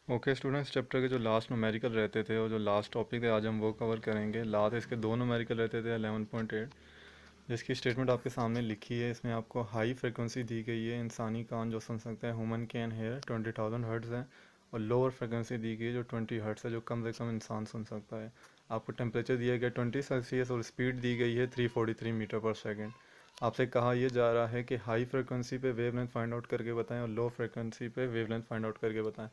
Okay students, chapter के जो last numerical रहते थे और जो लास्ट टॉपिक थे आज हम वो कवर करेंगे। लास्ट इसके दो न्यूमेरिकल रहते थे 11.8, जिसकी स्टेटमेंट आपके सामने लिखी है। इसमें आपको हाई फ्रिक्वेंसी दी गई है, इंसानी कान जो सुन सकता है, ह्यूमन कैन हेयर 20,000 हर्ट्ज़ है, और लोअर फ्रिक्वेंसी दी गई है जो 20 हर्ट्ज़ है, जो कम से कम इंसान सुन सकता है। आपको टेम्परेचर दिया गया 20 सेल्सियस और स्पीड दी गई है 343 मीटर पर सेकेंड। आपसे कहा यह जा रहा है कि हाई फ्रिक्वेंसी पे वेवलेंथ फाइंड आउट करके बताएं और लो फ्रिक्वेंसी पे वेवलेंथ फाइंड आउट करके बताएं।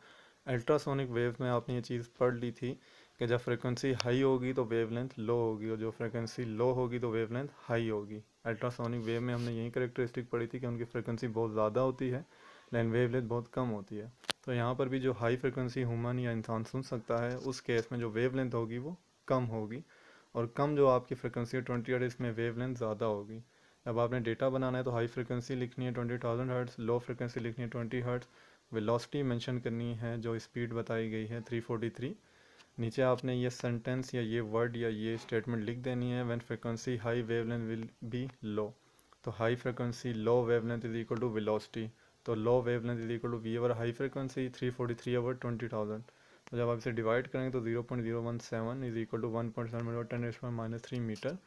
अल्ट्रासोनिक वेव्स में आपने ये चीज़ पढ़ ली थी कि जब फ्रिक्वेंसी हाई होगी तो वेवलेंथ लो होगी, और जो फ्रिक्वेंसी लो होगी तो वेवलेंथ हाई होगी। अल्ट्रासोनिक वेव में हमने यही करेक्टरिस्टिक पढ़ी थी कि उनकी फ्रिक्वेंसी बहुत ज़्यादा होती है लेकिन वेवलेंथ बहुत कम होती है। तो यहाँ पर भी जो हाई फ्रिक्वेंसी ह्यूमन या इंसान सुन सकता है, उस केस में जो वेवलेंथ होगी वो कम होगी, और कम जो आपकी फ्रिक्वेंसी है 20 हर्ट्ज़, इसमें वेवलेंथ ज़्यादा होगी। अब आपने डेटा बनाना है तो हाई फ्रिक्वेंसी लिखनी है 20,000 हर्ट्ज़, लो फ्रिक्वेंसी लिखनी है 20 हर्ट्ज़, वेलोसिटी मेंशन करनी है जो स्पीड बताई गई है 343। नीचे आपने ये सेंटेंस या ये वर्ड या ये स्टेटमेंट लिख देनी है, when frequency high wavelength will be low. तो high frequency low wavelength is equal to velocity, तो low wavelength is equal to v over high frequency 343 over 20,000। तो जब आप इसे डिवाइड करेंगे तो 0.017 is equal to 1.7 × 10⁻³ metre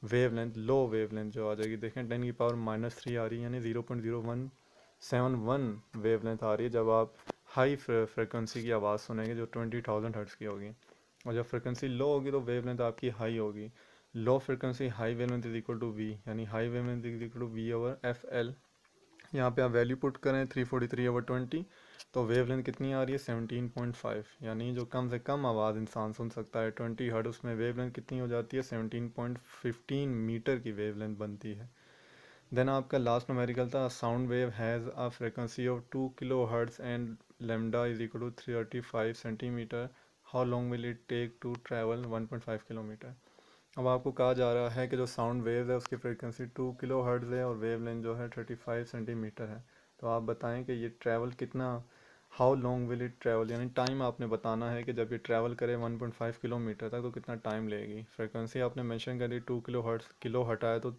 wavelength, low wavelength जो आ जाएगी। देखें 10⁻³ आ रही है, यानी 0.0171 वेवलेंथ आ रही है जब आप हाई फ्रिक्वेंसी की आवाज़ सुनेंगे जो 20,000 हर्ट्ज़ की होगी। और जब फ्रिक्वेंसी लो होगी तो वेवलेंथ आपकी हाई होगी। Low frequency high wavelength is equal to v, यानी high wavelength is equal to v over f l. यहाँ पे आप वैल्यू पुट करें 343 ओवर 20, तो वेवलेंथ कितनी आ रही है 17.5, यानी जो कम से कम आवाज़ इंसान सुन सकता है 20 हर्ट्ज़, उसमें वेवलेंथ कितनी हो जाती है 17.15 मीटर की वेवलेंथ बनती है। देन आपका लास्ट न्यूमेरिकल था, sound wave has a frequency of 2 kilo hertz and lambda is equal to 35 centimetre, how long will it take to travel 1.5 kilometre. अब आपको कहा जा रहा है कि जो साउंड वेव है उसकी फ्रीक्वेंसी 2 किलो हर्ट्ज़ है और वेवलेंथ जो है 35 सेंटीमीटर है। तो आप बताएं कि ये ट्रैवल कितना, how long will it travel, यानी टाइम आपने बताना है कि जब ये ट्रैवल करे 1.5 किलोमीटर तक तो कितना टाइम लेगी। फ्रीक्वेंसी आपने मेंशन करी 2 किलो हर्ट्ज़, किलो हटाए तो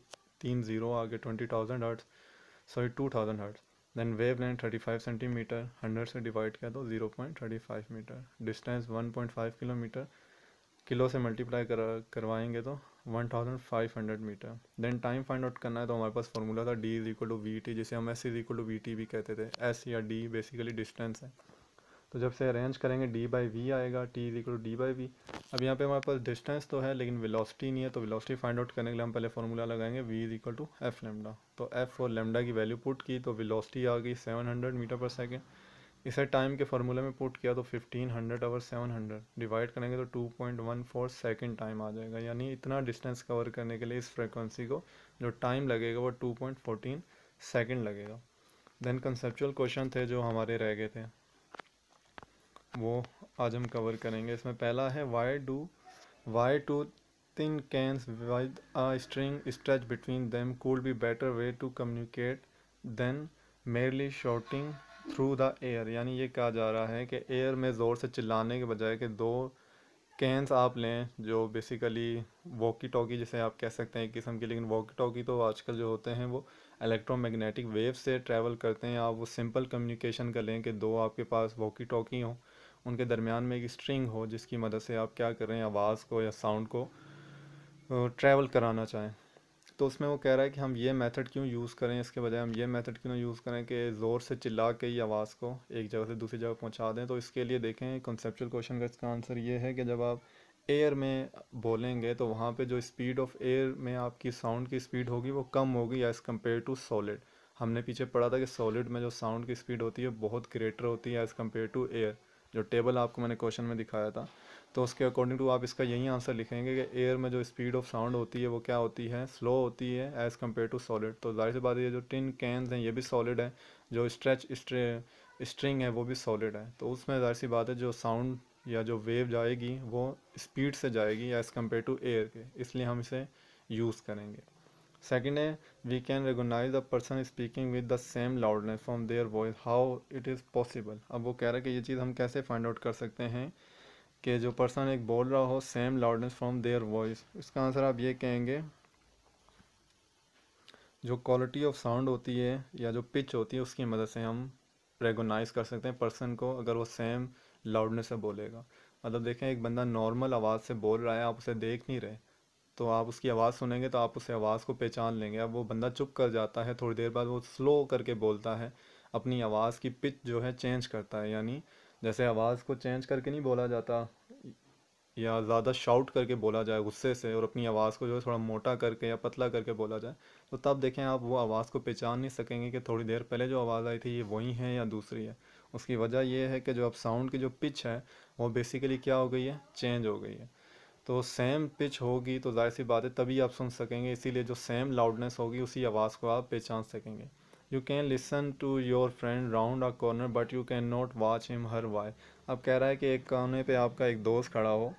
3 ज़ीरो आगे 20,000 hertz, sorry 2,000 hertz. Then wavelength 35 centimetre, 100 से डिवाइड किया तो 0.35 मीटर, डिस्टेंस 1.5 किलोमीटर, किलो से मल्टीप्लाई करवाएंगे तो 1500 metre. Then time find out करना है तो हमारे पास फॉर्मूला था d is equal to v t, जिसे हम s is equal to v t भी कहते थे। s या d बेसिकली डिस्टेंस है, तो जब से अरेंज करेंगे d बाई वी आएगा, t is equal to d by v. अब यहाँ पे हमारे पास डिस्टेंस तो है लेकिन वेलोसिटी नहीं है, तो वेलोसिटी फाइंड आउट करने के लिए हम पहले फॉर्मूला लगाएंगे v is equal to f lambda. तो f और लेमडा की वैल्यू पुट की तो वेलोसिटी आ गई 700 मीटर पर सेकेंड। इसे टाइम के फार्मूले में पुट किया तो 1500 ओवर 700 डिवाइड करेंगे तो 2.14 सेकेंड टाइम आ जाएगा, यानी इतना डिस्टेंस कवर करने के लिए इस फ्रीक्वेंसी को जो टाइम लगेगा वो 2.14 सेकेंड लगेगा। देन कंसेप्चुअल क्वेश्चन थे जो हमारे रह गए थे, वो आज हम कवर करेंगे। इसमें पहला है why two thin cans with a string stretch between them could be better way to communicate than merely shouting through the air. यानी ये कहा जा रहा है कि एयर में ज़ोर से चिल्लाने के बजाय कि दो कैंस आप लें जो बेसिकली वॉकी टॉकी जिसे आप कह सकते हैं एक किस्म की, लेकिन वॉकी टॉकी तो आजकल जो होते हैं वो इलेक्ट्रोमैग्नेटिक वेव से ट्रैवल करते हैं। आप वो सिंपल कम्युनिकेशन कर लें कि दो आपके पास वॉकी टॉकी हों, उनके दरमियान में एक स्ट्रिंग हो जिसकी मदद से आप क्या कर रहे हैं, आवाज़ को या साउंड को ट्रैवल कराना चाहें। तो उसमें वो कह रहा है कि हम ये मेथड क्यों यूज़ करें, इसके बजाय हम ये मेथड क्यों यूज़ करें कि ज़ोर से चिल्ला के ही आवाज़ को एक जगह से दूसरी जगह पहुंचा दें। तो इसके लिए देखें कॉन्सेप्चुअल क्वेश्चन का इसका आंसर ये है कि जब आप एयर में बोलेंगे तो वहाँ पे जो स्पीड ऑफ एयर में आपकी साउंड की स्पीड होगी वो कम होगी एज़ कम्पेयर टू सॉलिड। हमने पीछे पढ़ा था कि सॉलिड में जो साउंड की स्पीड होती है बहुत ग्रेटर होती है एज़ कम्पेयर टू एयर, जो टेबल आपको मैंने क्वेश्चन में दिखाया था। तो उसके अकॉर्डिंग टू आप इसका यही आंसर लिखेंगे कि एयर में जो स्पीड ऑफ साउंड होती है वो क्या होती है, स्लो होती है एज़ कम्पेयर टू सॉलिड। तो जाहिर सी बात है ये जो टिन कैन्स हैं ये भी सॉलिड है, जो स्ट्रिंग है वो भी सॉलिड है, तो उसमें जाहिर सी बात है जो साउंड या जो वेव जाएगी वो स्पीड से जाएगी एज़ कम्पेयर टू एयर के, इसलिए हम इसे यूज़ करेंगे। सेकेंड है we can recognise the person speaking with the same loudness from their voice, how it is possible. अब वो कह रहा है कि ये चीज़ हम कैसे फाइंड आउट कर सकते हैं कि जो पर्सन एक बोल रहा हो same loudness from their voice. इसका आंसर आप ये कहेंगे जो क्वालिटी ऑफ साउंड होती है या जो पिच होती है उसकी मदद से हम रेगोनाइज कर सकते हैं पर्सन को, अगर वो सेम लाउडनेस से बोलेगा। मतलब देखें, एक बंदा नॉर्मल आवाज़ से बोल रहा है, आप उसे देख नहीं रहे, तो आप उसकी आवाज़ सुनेंगे तो आप उसे आवाज़ को पहचान लेंगे। अब वो बंदा चुप कर जाता है, थोड़ी देर बाद वो स्लो करके बोलता है, अपनी आवाज़ की पिच जो है चेंज करता है, यानी जैसे आवाज़ को चेंज करके नहीं बोला जाता, या ज़्यादा शाउट करके बोला जाए गुस्से से, और अपनी आवाज़ को जो है थोड़ा मोटा करके या पतला करके बोला जाए, तो तब देखें आप वो आवाज़ को पहचान नहीं सकेंगे कि थोड़ी देर पहले जो आवाज़ आई थी ये वही है या दूसरी है। उसकी वजह ये है कि जो अब साउंड की जो पिच है वो बेसिकली क्या हो गई है, चेंज हो गई है। तो सेम पिच होगी तो जाहिर सी बात है तभी आप सुन सकेंगे, इसीलिए जो सेम लाउडनेस होगी उसी आवाज़ को आप पहचान सकेंगे। You can listen to your friend round a corner but you can not watch him her why. अब कह रहा है कि एक कोने पे आपका एक दोस्त खड़ा हो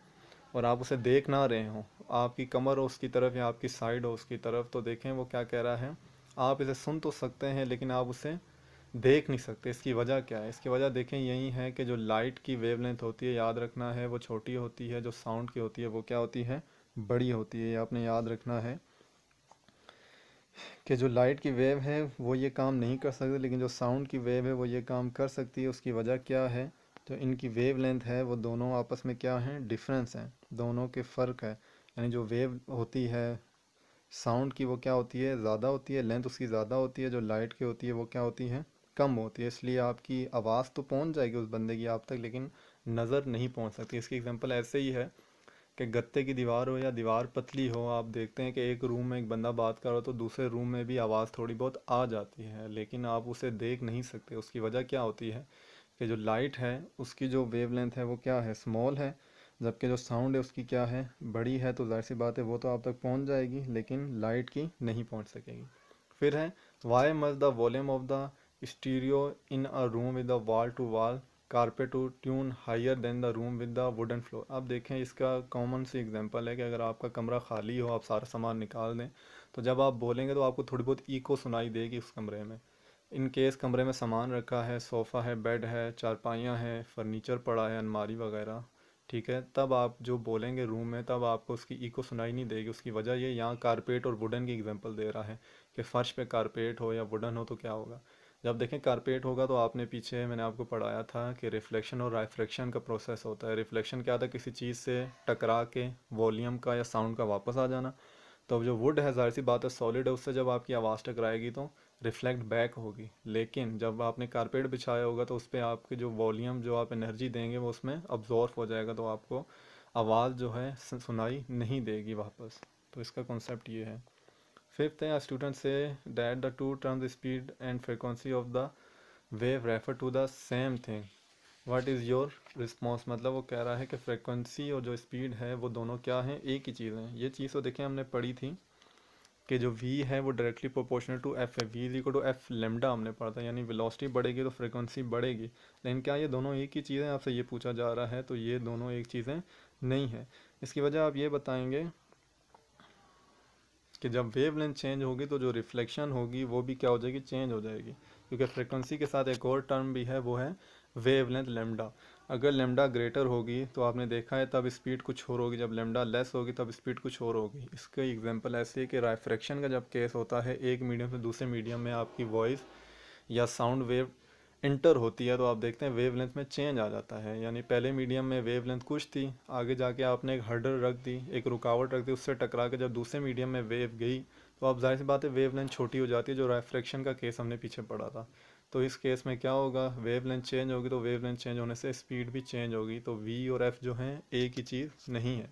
और आप उसे देख ना रहे हो, आपकी कमर हो उसकी तरफ या आपकी साइड हो उसकी तरफ, तो देखें वो क्या कह रहा है, आप इसे सुन तो सकते हैं लेकिन आप उसे देख नहीं सकते। इसकी वजह क्या है? इसकी वजह देखें यही है कि जो लाइट की वेवलेंथ होती है, याद रखना है, वो छोटी होती है, जो साउंड की होती है वो क्या होती है, बड़ी होती है। ये आपने याद रखना है कि जो लाइट की वेव है वो ये काम नहीं कर सकती, लेकिन जो साउंड की वेव है वो ये काम कर सकती है। उसकी वजह क्या है? जो इनकी वेव लेंथ है वो दोनों आपस में क्या है, डिफरेंस है, दोनों के फ़र्क है। यानी जो वेव होती है साउंड की वो क्या होती है, ज़्यादा होती है, लेंथ उसकी ज़्यादा होती है। जो लाइट की होती है वो क्या होती है, कम होती है। इसलिए आपकी आवाज़ तो पहुंच जाएगी उस बंदे की आप तक, लेकिन नज़र नहीं पहुंच सकती। इसकी एग्जांपल ऐसे ही है कि गत्ते की दीवार हो या दीवार पतली हो, आप देखते हैं कि एक रूम में एक बंदा बात कर रहा हो तो दूसरे रूम में भी आवाज़ थोड़ी बहुत आ जाती है, लेकिन आप उसे देख नहीं सकते। उसकी वजह क्या होती है कि जो लाइट है उसकी जो वेवलेंथ है वो क्या है, स्मॉल है, जबकि जो साउंड है उसकी क्या है, बड़ी है। तो जाहिर सी बात है वो तो आप तक पहुंच जाएगी लेकिन लाइट की नहीं पहुंच सकेगी। फिर है, why must the volume of the stereo in a room with the wall to wall carpet to tune higher than the room with the wooden floor. आप देखें, इसका कॉमन सी एग्जांपल है कि अगर आपका कमरा खाली हो, आप सारा सामान निकाल दें, तो जब आप बोलेंगे तो आपको थोड़ी बहुत इको सुनाई देगी उस कमरे में। इन केस कमरे में सामान रखा है, सोफ़ा है, बेड है, चारपाइयाँ हैं, फर्नीचर पड़ा है, अलमारी वगैरह, ठीक है, तब आप जो बोलेंगे रूम में तब आपको उसकी इको सुनाई नहीं देगी। उसकी वजह ये, यहाँ कारपेट और वुडन की एग्जांपल दे रहा है कि फ़र्श पे कारपेट हो या वुडन हो तो क्या होगा। जब देखें कारपेट होगा तो आपने पीछे मैंने आपको पढ़ाया था कि रिफ्लेक्शन और रिफ्रैक्शन का प्रोसेस होता है। रिफ्लेक्शन क्या था, किसी चीज़ से टकरा के वॉल्यूम का या साउंड का वापस आ जाना। तो अब जो वुड है जाहिर सी बात है सॉलिड है, उससे जब आपकी आवाज़ टकराएगी तो रिफ्लेक्ट बैक होगी। लेकिन जब आपने कारपेट बिछाया होगा तो उस पर आपकी जो वॉल्यूम जो आप एनर्जी देंगे वो उसमें अब्जॉर्व हो जाएगा, तो आपको आवाज़ जो है सुनाई नहीं देगी वापस। तो इसका कॉन्सेप्ट ये है। फिफ्थ है, स्टूडेंट से that the two terms speed and frequency of the wave refer to the same thing, what is your response. मतलब वो कह रहा है कि फ्रिक्वेंसी और जो स्पीड है वो दोनों क्या हैं, एक ही चीज़ है। ये चीज़ तो देखें हमने पढ़ी थी कि जो v है वो डायरेक्टली प्रोपोर्शनल टू f है, v is equal to f lambda हमने पढ़ा था, यानी वेलोसिटी बढ़ेगी तो फ्रिक्वेंसी बढ़ेगी। लेकिन क्या ये दोनों एक ही चीज़ें, आपसे ये पूछा जा रहा है, तो ये दोनों एक चीज़ें नहीं है। इसकी वजह आप ये बताएंगे कि जब वेव लेंथ चेंज होगी तो जो रिफ्लेक्शन होगी वो भी क्या हो जाएगी, चेंज हो जाएगी। क्योंकि फ्रिक्वेंसी के साथ एक और टर्म भी है, वो है वेव लेंथ लेमडा। अगर लेमडा ग्रेटर होगी तो आपने देखा है तब स्पीड कुछ और होगी, जब लेमडा लेस होगी तब स्पीड कुछ और होगी। इसका एग्जांपल ऐसे है कि रिफ्रैक्शन का जब केस होता है, एक मीडियम से दूसरे मीडियम में आपकी वॉइस या साउंड वेव इंटर होती है, तो आप देखते हैं वेव लेंथ में चेंज आ जाता है। यानी पहले मीडियम में वेव लेंथ कुछ थी, आगे जाके आपने एक हर्डल रख दी, एक रुकावट रख दी, उससे टकरा के जब दूसरे मीडियम में वेव गई तो आप जाहिर सी बात है वेव लेंथ छोटी हो जाती है, जो रिफ्रैक्शन का केस हमने पीछे पढ़ा था। तो इस केस में क्या होगा, वेव लेंथ चेंज होगी तो वेव लेंथ चेंज होने से स्पीड भी चेंज होगी। तो वी और एफ जो हैं एक ही चीज़ नहीं है।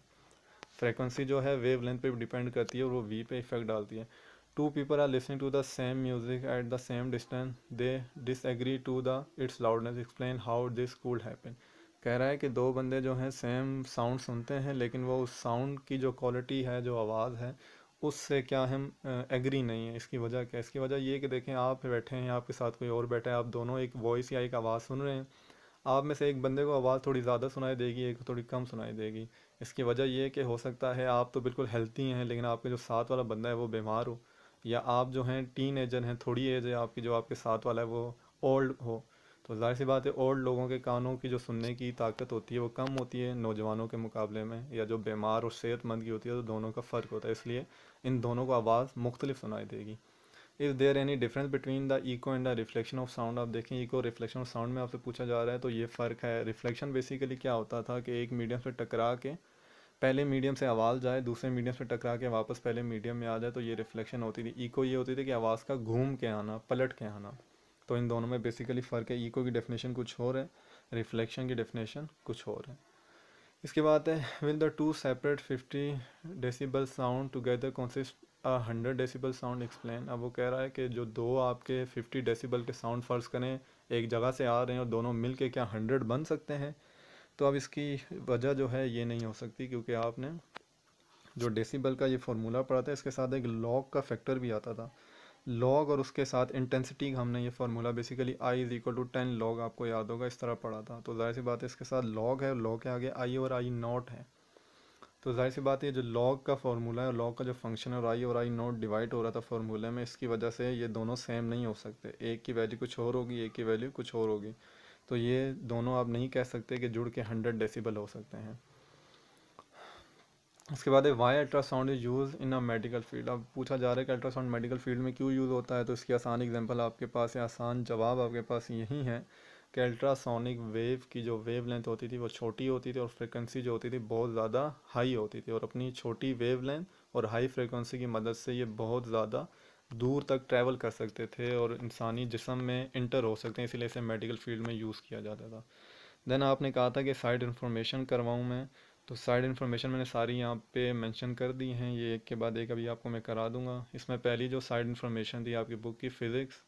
फ्रीक्वेंसी जो है वेव लेंथ पे डिपेंड करती है और वो वी पे इफेक्ट डालती है। Two people are listening to the same music at the same distance, they disagree to the its loudness, explain how this could happen. कह रहा है कि दो बंदे जो हैं सेम साउंड सुनते हैं लेकिन वो उस साउंड की जो क्वालिटी है, जो आवाज़ है, उससे क्या हम एग्री नहीं है। इसकी वजह क्या है? इसकी वजह ये कि देखें आप बैठे हैं, आपके साथ कोई और बैठा है, आप दोनों एक वॉइस या एक आवाज़ सुन रहे हैं, आप में से एक बंदे को आवाज़ थोड़ी ज़्यादा सुनाई देगी, एक थोड़ी कम सुनाई देगी। इसकी वजह यह है कि हो सकता है आप तो बिल्कुल हेल्थी हैं लेकिन आपके जो साथ वाला बंदा है वो बीमार हो, या आप जो हैं टीन एजर हैं, थोड़ी एज है आपकी, जो आपके साथ वाला है वो ओल्ड हो। तो जाहिर सी बात है ओल्ड लोगों के कानों की जो सुनने की ताकत होती है वो कम होती है नौजवानों के मुकाबले में, या जो बीमार और सेहतमंद की होती है, तो दोनों का फ़र्क होता है। इसलिए इन दोनों को आवाज़ मुख्तलिफ सुनाई देगी। If there any difference between the echo and the reflection of sound. आप देखें इको रिफ्लेक्शन ऑफ साउंड में आपसे पूछा जा रहा है, तो ये फ़र्क है। रिफ्लेक्शन बेसिकली क्या होता था कि एक मीडियम से टकरा के पहले मीडियम से आवाज़ जाए, दूसरे मीडियम से टकरा के वापस पहले मीडियम में आ जाए, तो ये रिफ्लेक्शन होती थी। इको ये होती थी कि आवाज़ का घूम के आना, पलट के आना। तो इन दोनों में बेसिकली फ़र्क है। इको की डेफिनेशन कुछ और है, रिफ्लेक्शन की डेफिनेशन कुछ और है। इसके बाद है will the two separate 50 decibel sound together consist 100 decibel sound explain. अब वो कह रहा है कि जो दो आपके 50 डेसिबल के साउंड फ़र्ज़ करें एक जगह से आ रहे हैं और दोनों मिल के क्या 100 बन सकते हैं। तो अब इसकी वजह जो है ये नहीं हो सकती, क्योंकि आपने जो डेसिबल का ये फार्मूला पढ़ा था इसके साथ एक लॉग का फैक्टर भी आता था। लॉग और उसके साथ इंटेंसिटी हमने ये formula basically I is equal to 10 log, आपको याद होगा इस तरह पढ़ा था। तो जाहिर सी बात है इसके साथ लॉग है, लॉग के आगे आई और आई नॉट है। तो जाहिर सी बात है जो लॉग का फार्मूला है, लॉग का जो फंक्शन है और आई नॉट डिवाइड हो रहा था फार्मूले में, इसकी वजह से ये दोनों सेम नहीं हो सकते। एक की वैल्यू कुछ और होगी, एक की वैल्यू कुछ और होगी। तो ये दोनों आप नहीं कह सकते कि जुड़ के 100 डेसिबल हो सकते हैं। इसके बाद है why ultrasound is use in a medical field. अब पूछा जा रहा है कि अल्ट्रासाउंड मेडिकल फील्ड में क्यों यूज़ होता है। तो इसकी आसान एग्जांपल आपके पास है, आसान जवाब आपके पास यही है कि अल्ट्रासोनिक वेव की जो वेव लेंथ होती थी वो छोटी होती थी और फ्रिक्वेंसी जो होती थी बहुत ज़्यादा हाई होती थी, और अपनी छोटी वेव लेंथ और हाई फ्रिक्वेंसी की मदद से ये बहुत ज़्यादा दूर तक ट्रैवल कर सकते थे और इंसानी जिस्म में इंटर हो सकते हैं, इसीलिए इसे मेडिकल फील्ड में यूज़ किया जाता था। देन आपने कहा था कि साइड इन्फॉर्मेशन करवाऊँ मैं, तो साइड इन्फॉर्मेशन मैंने सारी यहाँ पे मेंशन कर दी हैं, ये एक के बाद एक अभी आपको मैं करा दूंगा। इसमें पहली जो साइड इन्फॉर्मेशन थी आपकी बुक की फ़िज़िक्स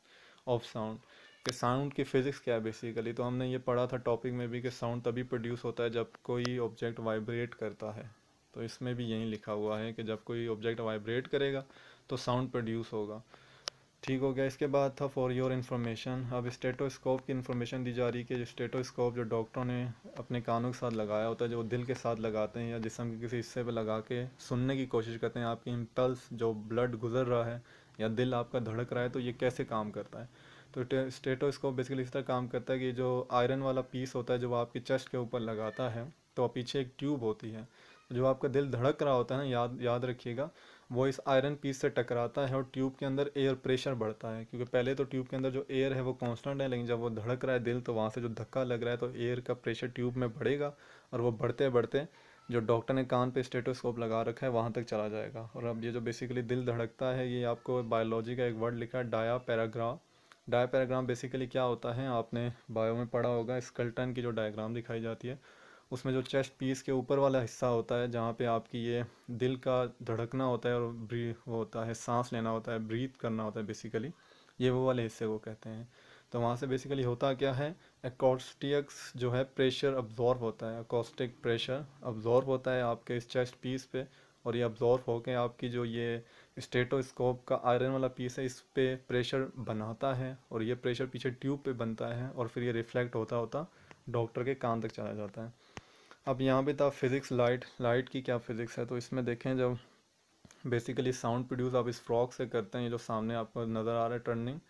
ऑफ साउंड, कि साउंड की फ़िज़िक्स क्या है बेसिकली। तो हमने ये पढ़ा था टॉपिक में भी कि साउंड तभी प्रोड्यूस होता है जब कोई ऑब्जेक्ट वाइब्रेट करता है। तो इसमें भी यही लिखा हुआ है कि जब कोई ऑब्जेक्ट वाइब्रेट करेगा तो साउंड प्रोड्यूस होगा। ठीक हो गया। इसके बाद था फॉर योर इन्फॉर्मेशन। अब स्टेटोस्कोप की इन्फॉर्मेशन दी जा रही है कि स्टेटोस्कोप जो डॉक्टरों ने अपने कानों के साथ लगाया होता है, जो दिल के साथ लगाते हैं या जिस्म के किसी हिस्से पे लगा के सुनने की कोशिश करते हैं आपकी इम्पल्स, जो ब्लड गुजर रहा है या दिल आपका धड़क रहा है, तो ये कैसे काम करता है। तो स्टेटोस्कोप बेसिकली इस तरह काम करता है कि जो आयरन वाला पीस होता है जो आपकी चेस्ट के ऊपर लगाता है, तो पीछे एक ट्यूब होती है, जो आपका दिल धड़क रहा होता है ना, याद याद रखिएगा, वो इस आयरन पीस से टकराता है और ट्यूब के अंदर एयर प्रेशर बढ़ता है। क्योंकि पहले तो ट्यूब के अंदर जो एयर है वो कांस्टेंट है, लेकिन जब वो धड़क रहा है दिल, तो वहाँ से जो धक्का लग रहा है तो एयर का प्रेशर ट्यूब में बढ़ेगा और वो बढ़ते बढ़ते जो डॉक्टर ने कान पे स्टेटोस्कोप लगा रखा है वहाँ तक चला जाएगा। और अब ये जो बेसिकली दिल धड़कता है, ये आपको बायोलॉजी का एक वर्ड लिखा है डाया पैराग्राम। डाया पैराग्राम बेसिकली क्या होता है, आपने बायो में पढ़ा होगा, स्केलेटन की जो डायग्राम दिखाई जाती है उसमें जो चेस्ट पीस के ऊपर वाला हिस्सा होता है जहाँ पे आपकी ये दिल का धड़कना होता है और वो होता है, सांस लेना होता है, ब्रीथ करना होता है बेसिकली, ये वो वाले हिस्से को कहते हैं। तो वहाँ से बेसिकली होता क्या है, एकॉस्टिक्स जो है प्रेशर अब्जॉर्ब होता है, एकॉस्टिक प्रेशर अब्जॉर्ब होता है आपके इस चेस्ट पीस पे, और ये अब्जॉर्ब होकर आपकी जो ये स्टेटोस्कोप का आयरन वाला पीस है इस पे प्रेशर बनाता है, और ये प्रेशर पीछे ट्यूब पे बनता है और फिर ये रिफ्लेक्ट होता होता डॉक्टर के कान तक चला जाता है। अब यहाँ पे था फिज़िक्स लाइट की क्या फ़िज़िक्स है। तो इसमें देखें जब बेसिकली साउंड प्रोड्यूस आप इस फ्रॉक से करते हैं, ये जो सामने आपको नज़र आ रहा है टर्निंग,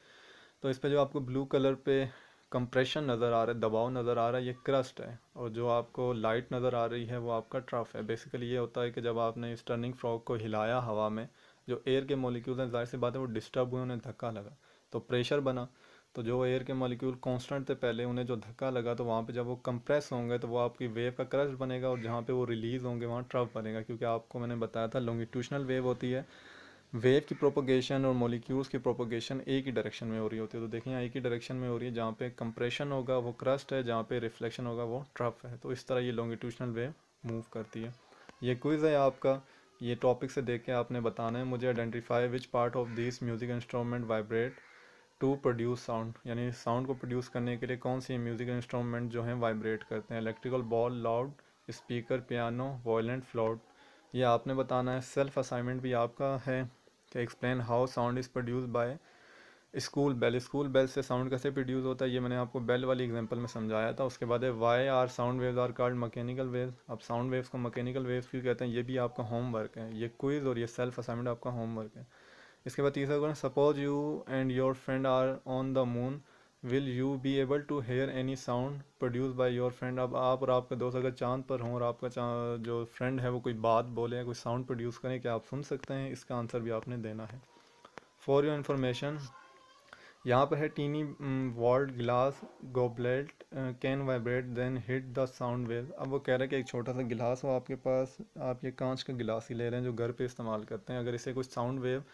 तो इस पर जो आपको ब्लू कलर पे कंप्रेशन नज़र आ रहा है, दबाव नज़र आ रहा है, ये क्रस्ट है, और जो आपको लाइट नज़र आ रही है वो आपका ट्रफ है। बेसिकली ये होता है कि जब आपने इस टर्निंग फ्रॉक को हिलाया हवा में, जो एयर के मॉलिक्यूल्स हैं जाहिर सी बात है वो डिस्टर्ब हुए, उन्हें धक्का लगा तो प्रेशर बना। तो जो एयर के मॉलिक्यूल कांस्टेंट थे पहले, उन्हें जो धक्का लगा तो वहाँ पे जब वो कंप्रेस होंगे तो वो आपकी वेव का क्रस्ट बनेगा, और जहाँ पे वो रिलीज़ होंगे वहाँ ट्रफ बनेगा। क्योंकि आपको मैंने बताया था लॉन्गिट्यूशनल वेव होती है, वेव की प्रोपोगेशन और मॉलिक्यूल्स की प्रोपोगेशन एक ही डायरेक्शन में हो रही होती है। तो देखें यहाँ एक ही डायरेक्शन में हो रही है, जहाँ पे कंप्रेशन होगा वो क्रस्ट है, जहाँ पे रिफ्लेक्शन होगा वो ट्रफ है। तो इस तरह ये लॉन्गिट्यूशनल वेव मूव करती है। ये क्विज़ है आपका, ये टॉपिक से देख के आपने बताना है मुझे identify which part of this music instrument vibrate to produce sound, यानी साउंड को प्रोड्यूस करने के लिए कौन सी म्यूजिक इंस्ट्रूमेंट जो हैं वाइब्रेट करते हैं। Electrical ball, loud speaker, piano, violin, flute, ये आपने बताना है। सेल्फ असाइनमेंट भी आपका है कि explain how sound is produce by school bell. School bell से साउंड कैसे प्रोड्यूस होता है, ये मैंने आपको बेल वाली एग्जांपल में समझाया था। उसके बाद है why are sound waves are called mechanical waves. अब साउंड वेव्स को मैकेनिकल वेव्स क्यों कहते हैं, ये भी आपका होमवर्क है। ये क्विज़ और ये सेल्फ असाइनमेंट आपका होमवर्क है। इसके बाद तीसरा question, suppose you and your friend are on the moon, will you be able to hear any sound produce by your friend. अब आप और आपका दोस्त अगर चांद पर हों और आपका जो फ्रेंड है वो कोई बात बोले, कोई साउंड प्रोड्यूस करें, क्या आप सुन सकते हैं? इसका आंसर भी आपने देना है। फॉर योर इन्फॉर्मेशन, यहाँ पर है tiny walled glass goblet can vibrate then hit the sound wave. अब वो कह रहे हैं कि एक छोटा सा गिलास हो आपके पास, आप ये कांच का गिलास ही ले रहे हैं जो घर पे इस्तेमाल करते हैं, अगर इसे कुछ साउंड वेव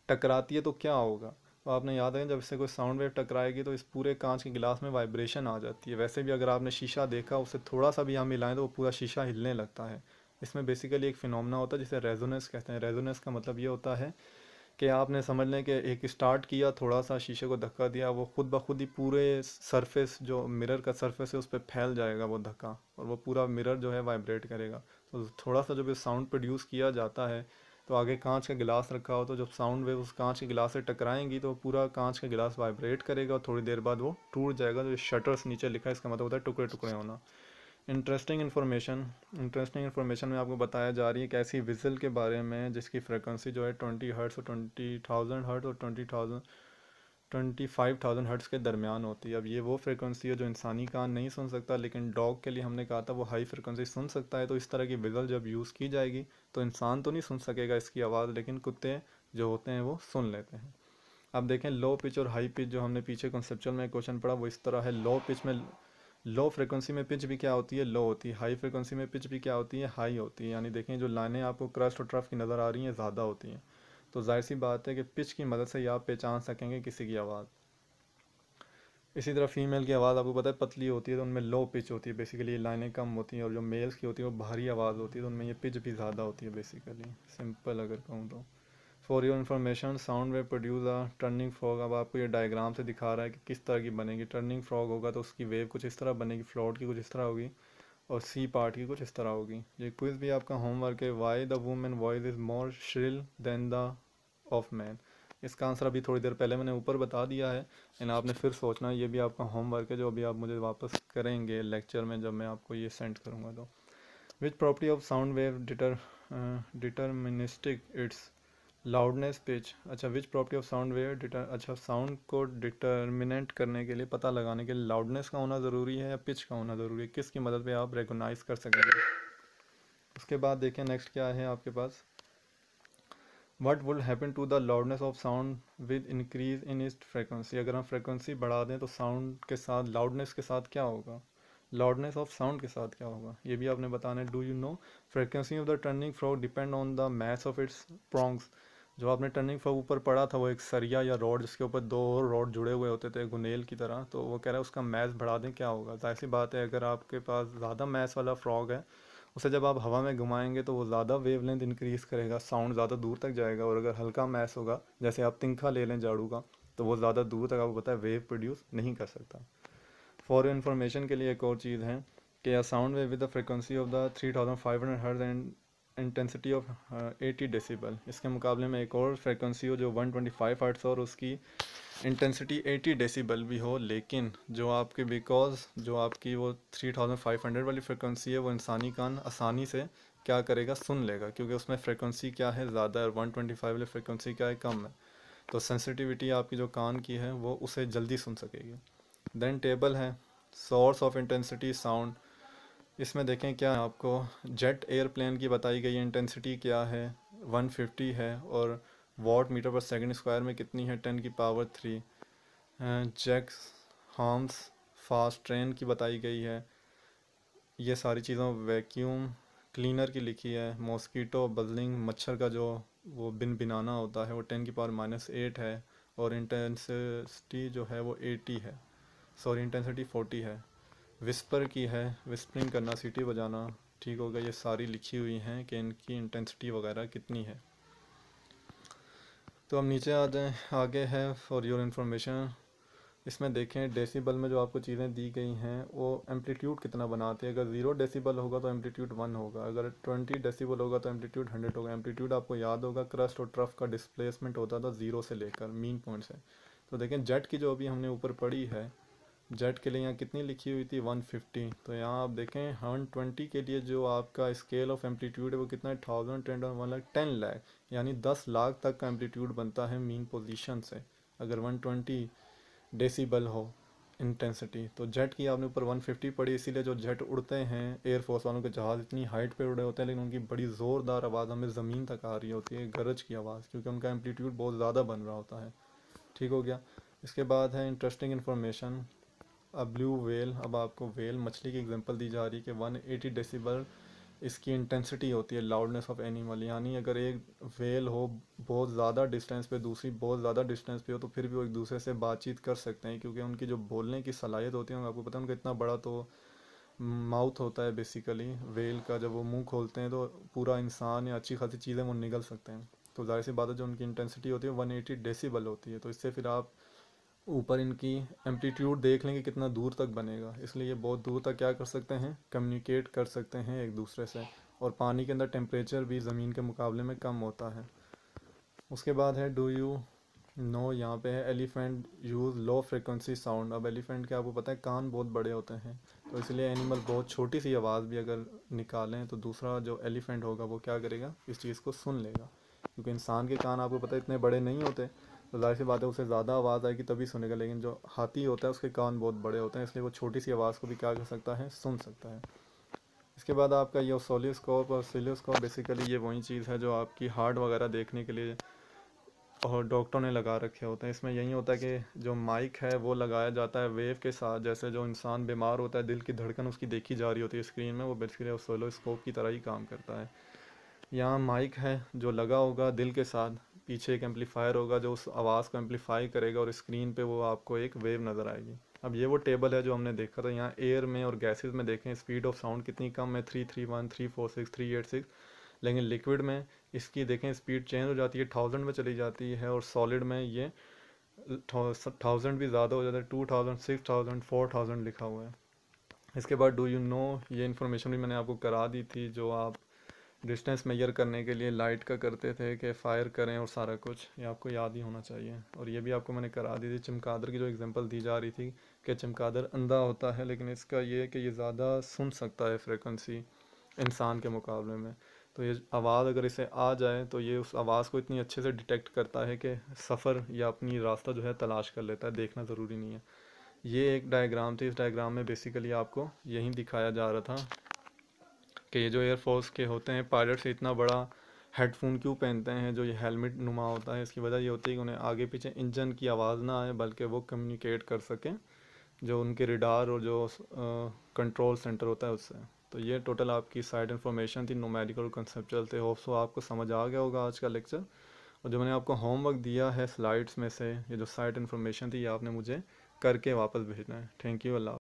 टकराती है तो क्या होगा। तो आपने याद है जब इससे कोई साउंड वेव टकराएगी तो इस पूरे कांच के गिलास में वाइब्रेशन आ जाती है। वैसे भी अगर आपने शीशा देखा, उससे थोड़ा सा भी हम मिलाएं तो वो पूरा शीशा हिलने लगता है। इसमें बेसिकली एक फिनोमेना होता है जिसे रेजोनेंस कहते हैं। रेजोनेंस का मतलब ये होता है कि आपने समझ लें कि एक स्टार्ट किया, थोड़ा सा शीशे को धक्का दिया, वो खुद ब खुद ही पूरे सरफेस जो मिरर का सरफेस है उस पर फैल जाएगा वो धक्का, और वो पूरा मिरर जो है वाइब्रेट करेगा। तो थोड़ा सा जब ये साउंड प्रोड्यूस किया जाता है तो आगे कांच का गिलास रखा हो तो जब साउंड वेव उस कांच के गिलास से टकराएंगी तो पूरा कांच का गिलास वाइब्रेट करेगा और थोड़ी देर बाद वो टूट जाएगा। जो शटर्स नीचे लिखा है इसका मतलब होता है टुकड़े टुकड़े होना। इंटरेस्टिंग इन्फॉर्मेशन में आपको बताया जा रही है कि ऐसी विज़ल के बारे में जिसकी फ्रिक्वेंसी जो है 20 हर्ट्स और 20,000 हर्ट्स और 25,000 हर्ट्स के दरमियान होती है। अब ये वो फ्रिक्वेंसी है जो इंसानी कान नहीं सुन सकता, लेकिन डॉग के लिए हमने कहा था वो हाई फ्रिक्वेंसी सुन सकता है। तो इस तरह की विज़ल जब यूज़ की जाएगी तो इंसान तो नहीं सुन सकेगा इसकी आवाज़, लेकिन कुत्ते जो होते हैं वो सुन लेते हैं। अब देखें लो पिच और हाई पिच, जो हमने पीछे कॉन्सेप्चुअल में क्वेश्चन पढ़ा वो इस तरह है। लो पिच में, लो फ्रिक्वेंसी में पिच भी क्या होती है, लो होती है। हाई फ्रिक्वेंसी में पिच भी क्या होती है, हाई होती है। यानी देखें जो लाइनें आपको क्रस्ट और ट्रफ की नज़र आ रही हैं ज़्यादा होती हैं। तो जाहिर सी बात है कि पिच की मदद से ही आप पहचान सकेंगे किसी की आवाज़। इसी तरह फीमेल की आवाज़ आपको पता है पतली होती है तो उनमें लो पिच होती है, बेसिकली लाइनें कम होती हैं। और जो मेल्स की होती है वो भारी आवाज़ होती है तो उनमें ये पिच भी ज़्यादा होती है बेसिकली, सिंपल अगर कहूँ तो। For your information, sound wave produce a turning frog. अब आपको ये डायग्राम से दिखा रहा है कि किस तरह की बनेगी। टर्निंग फ्रॉग होगा तो उसकी वेव कुछ इस तरह बनेगी, फ्लोट की कुछ इस तरह होगी और सी पार्ट की कुछ इस तरह होगी। ये क्विज़ भी आपका होमवर्क है। Why the women voice is more shrill than the of man. इसका आंसर अभी थोड़ी देर पहले मैंने ऊपर बता दिया है, लेकिन आपने फिर सोचना है। ये भी आपका होमवर्क है जो अभी आप मुझे वापस करेंगे लेक्चर में जब मैं आपको ये सेंड करूँगा। तो which property of sound wave deterministic its loudness pitch. अच्छा, which property of sound wave अच्छा, साउंड को डिटर्मिनेंट करने के लिए, पता लगाने के लिए लाउडनेस का होना ज़रूरी है या पिच का होना ज़रूरी है, किसकी मदद पे आप रिकोगनाइज कर सकेंगे। उसके बाद देखें नेक्स्ट क्या है आपके पास। What would happen to the loudness of sound with increase in its frequency. अगर हम फ्रिक्वेंसी बढ़ा दें तो साउंड के साथ, लाउडनेस के साथ क्या होगा, लाउडनेस ऑफ साउंड के साथ क्या होगा, ये भी आपने बताना है। Do you know frequency of the turning frog depend on the math of its prongs. जो आपने टर्निंग फ्रॉग ऊपर पढ़ा था वो एक सरिया या रॉड जिसके ऊपर दो रॉड जुड़े हुए होते थे गुनेल की तरह, तो वो कह रहा है उसका मैथ बढ़ा दें क्या होगा। जाहिर सी बात है अगर आपके पास ज़्यादा मैथ वाला फ्रॉग है उसे जब आप हवा में घुमाएंगे तो वो ज़्यादा वेवलेंथ इंक्रीज़ करेगा, साउंड ज़्यादा दूर तक जाएगा। और अगर हल्का मैस होगा, जैसे आप तिनखा ले लें झाड़ू का, तो वो ज़्यादा दूर तक आपको पता है वेव प्रोड्यूस नहीं कर सकता। फॉर इन्फॉर्मेशन के लिए एक और चीज़ है कि a sound wave with the frequency of the 3500 hertz and intensity of 80 decibel, इसके मुकाबले में एक और फ्रिक्वेंसी हो जो 125 हर्ट्ज और उसकी इंटेंसिटी 80 डेसिबल भी हो, लेकिन जो आपके बिकॉज जो आपकी वो 3500 वाली फ्रिक्वेंसी है वो इंसानी कान आसानी से क्या करेगा, सुन लेगा, क्योंकि उसमें फ्रिक्वेंसी क्या है ज़्यादा है, 125 वाली फ्रिक्वेंसी क्या है, कम है। तो सेंसिटिविटी आपकी जो कान की है वो उसे जल्दी सुन सकेगी। देन टेबल है सोर्स ऑफ इंटेंसिटी साउंड। इसमें देखें क्या है, आपको जेट एयरप्लेन की बताई गई इंटेंसिटी क्या है, 150 है, और watt metre per second square में कितनी है, 10 की पावर 3। जैक्स हार्म्स फास्ट ट्रेन की बताई गई है। ये सारी चीज़ों वैक्यूम क्लीनर की लिखी है। मॉस्कीटो बजलिंग, मच्छर का जो वो बिन बिनाना होता है वो 10 की पावर -8 है। और इंटेंसिटी जो है वो 80 है, सॉरी इंटेंसिटी 40 है। विस्पर की है, विस्परिंग करना, सीटी बजाना, ठीक होगा। ये सारी लिखी हुई हैं कि इनकी इंटेंसिटी वगैरह कितनी है। तो हम नीचे आ जाएँ, आगे है फॉर योर इन्फॉर्मेशन। इसमें देखें डेसिबल में जो आपको चीज़ें दी गई हैं वो एम्पलीट्यूड कितना बनाती है। अगर 0 डेसिबल होगा तो एम्पलीट्यूड 1 होगा, अगर 20 डेसिबल होगा तो एम्पलीट्यूड 100 होगा। एम्पलीट्यूड आपको याद होगा क्रस्ट और ट्रफ का डिस्प्लेसमेंट होता था 0 से लेकर मीन पॉइंट से। तो देखें जेट की जो अभी हमने ऊपर पढ़ी है, जेट के लिए यहाँ कितनी लिखी हुई थी, 150। तो यहाँ आप देखें 120 के लिए जो आपका स्केल ऑफ एम्पलीट्यूड है वो कितना है, 1000, 10 1 लाख, 10 लाख, यानी 10 लाख तक का एम्पलीट्यूड बनता है मीन पोजीशन से अगर 120 डेसिबल हो। इंटेंसिटी। तो जेट की आपने ऊपर 150 पड़ी, इसीलिए जो जेट उड़ते हैं एयरफोर्स वालों के जहाज़ इतनी हाइट पे उड़े होते हैं, लेकिन उनकी बड़ी ज़ोरदार आवाज़ हमें ज़मीन तक आ रही होती है, गरज की आवाज़, क्योंकि उनका एम्पलीट्यूड बहुत ज़्यादा बन रहा होता है। ठीक हो गया। इसके बाद है इंटरेस्टिंग इन्फॉर्मेशन। अब ब्लू वेल, अब आपको वेल मछली की एग्जांपल दी जा रही है कि 180 डेसिबल इसकी इंटेंसिटी होती है, लाउडनेस ऑफ एनिमल। यानी अगर एक वेल हो बहुत ज़्यादा डिस्टेंस पे, दूसरी बहुत ज़्यादा डिस्टेंस पे हो, तो फिर भी वो एक दूसरे से बातचीत कर सकते हैं, क्योंकि उनकी जो बोलने की सलाहियत होती है, आपको पता है उनका इतना बड़ा तो माउथ होता है बेसिकली वेल का। जब वो मुंह खोलते हैं तो पूरा इंसान या अच्छी खासी चीज़ें वो निगल सकते हैं। तो जाहिर सी बात है जो उनकी इंटेंसिटी होती है 180 डेसिबल होती है। तो इससे फिर आप ऊपर इनकी एम्पलीट्यूड देख लेंगे कितना दूर तक बनेगा, इसलिए ये बहुत दूर तक क्या कर सकते हैं, कम्युनिकेट कर सकते हैं एक दूसरे से। और पानी के अंदर टेम्परेचर भी ज़मीन के मुकाबले में कम होता है। उसके बाद है डू यू नो, यहाँ पे है elephant use low frequency sound. अब एलिफेंट के आपको पता है कान बहुत बड़े होते हैं, तो इसलिए एनिमल बहुत छोटी सी आवाज़ भी अगर निकालें तो दूसरा जो एलिफेंट होगा वो क्या करेगा, इस चीज़ को सुन लेगा। क्योंकि इंसान के कान आपको पता है इतने बड़े नहीं होते, तो जाहिर सी बात है उसे ज़्यादा आवाज़ आएगी तभी सुनेगा। लेकिन जो हाथी होता है उसके कान बहुत बड़े होते हैं, इसलिए वो छोटी सी आवाज़ को भी क्या कर सकता है, सुन सकता है। इसके बाद आपका ये ऑसिलोस्कोप और सिलोस्कोप, बेसिकली ये वही चीज़ है जो आपकी हार्ट वगैरह देखने के लिए और डॉक्टरों ने लगा रखे होते हैं। इसमें यही होता है कि जो माइक है वो लगाया जाता है वेव के साथ, जैसे जो इंसान बीमार होता है दिल की धड़कन उसकी देखी जा रही होती है स्क्रीन में, वो बेसिकली ऑसिलोस्कोप की तरह ही काम करता है। यहाँ माइक है जो लगा होगा दिल के साथ, पीछे एक एम्पलीफायर होगा जो उस आवाज़ को एम्पलीफाई करेगा, और स्क्रीन पे वो आपको एक वेव नज़र आएगी। अब ये वो टेबल है जो हमने देखा था। यहाँ एयर में और गैसेस में देखें स्पीड ऑफ साउंड कितनी कम है, 331, 346, 386। लेकिन लिक्विड में इसकी देखें स्पीड चेंज हो जाती है, 1000 में चली जाती है, और सॉलिड में ये 1000 भी ज़्यादा हो जाता है, 2000, 6000, 4000 लिखा हुआ है। इसके बाद डू यू नो, ये इन्फॉर्मेशन भी मैंने आपको करा दी थी, जो आप डिस्टेंस मेजर करने के लिए लाइट का करते थे कि फायर करें और सारा कुछ, ये आपको याद ही होना चाहिए। और ये भी आपको मैंने करा दी थी चमगादड़ की जो एग्जांपल दी जा रही थी कि चमगादड़ अंधा होता है, लेकिन इसका ये है कि ये ज़्यादा सुन सकता है फ्रिक्वेंसी इंसान के मुकाबले में। तो ये आवाज़ अगर इसे आ जाए तो ये उस आवाज़ को इतनी अच्छे से डिटेक्ट करता है कि सफ़र या अपनी रास्ता जो है तलाश कर लेता है, देखना ज़रूरी नहीं है। ये एक डायग्राम थी, इस डायग्राम में बेसिकली आपको यही दिखाया जा रहा था कि ये जो एयरफोर्स के होते हैं पायलट से इतना बड़ा हेडफोन क्यों पहनते हैं जो ये हेलमेट नुमा होता है। इसकी वजह ये होती है कि उन्हें आगे पीछे इंजन की आवाज़ ना आए, बल्कि वो कम्युनिकेट कर सकें जो उनके रिडार और जो कंट्रोल सेंटर होता है उससे। तो ये टोटल आपकी साइड इन्फॉर्मेशन थी, न्यूमेरिकल और कंसेप्चुअल थे। होप सो आपको समझ आ गया होगा आज का लेक्चर। और जो मैंने आपको होमवर्क दिया है स्लाइड्स में से, ये जो साइड इन्फॉर्मेशन थी ये आपने मुझे करके वापस भेजना है। Thank you, Allah.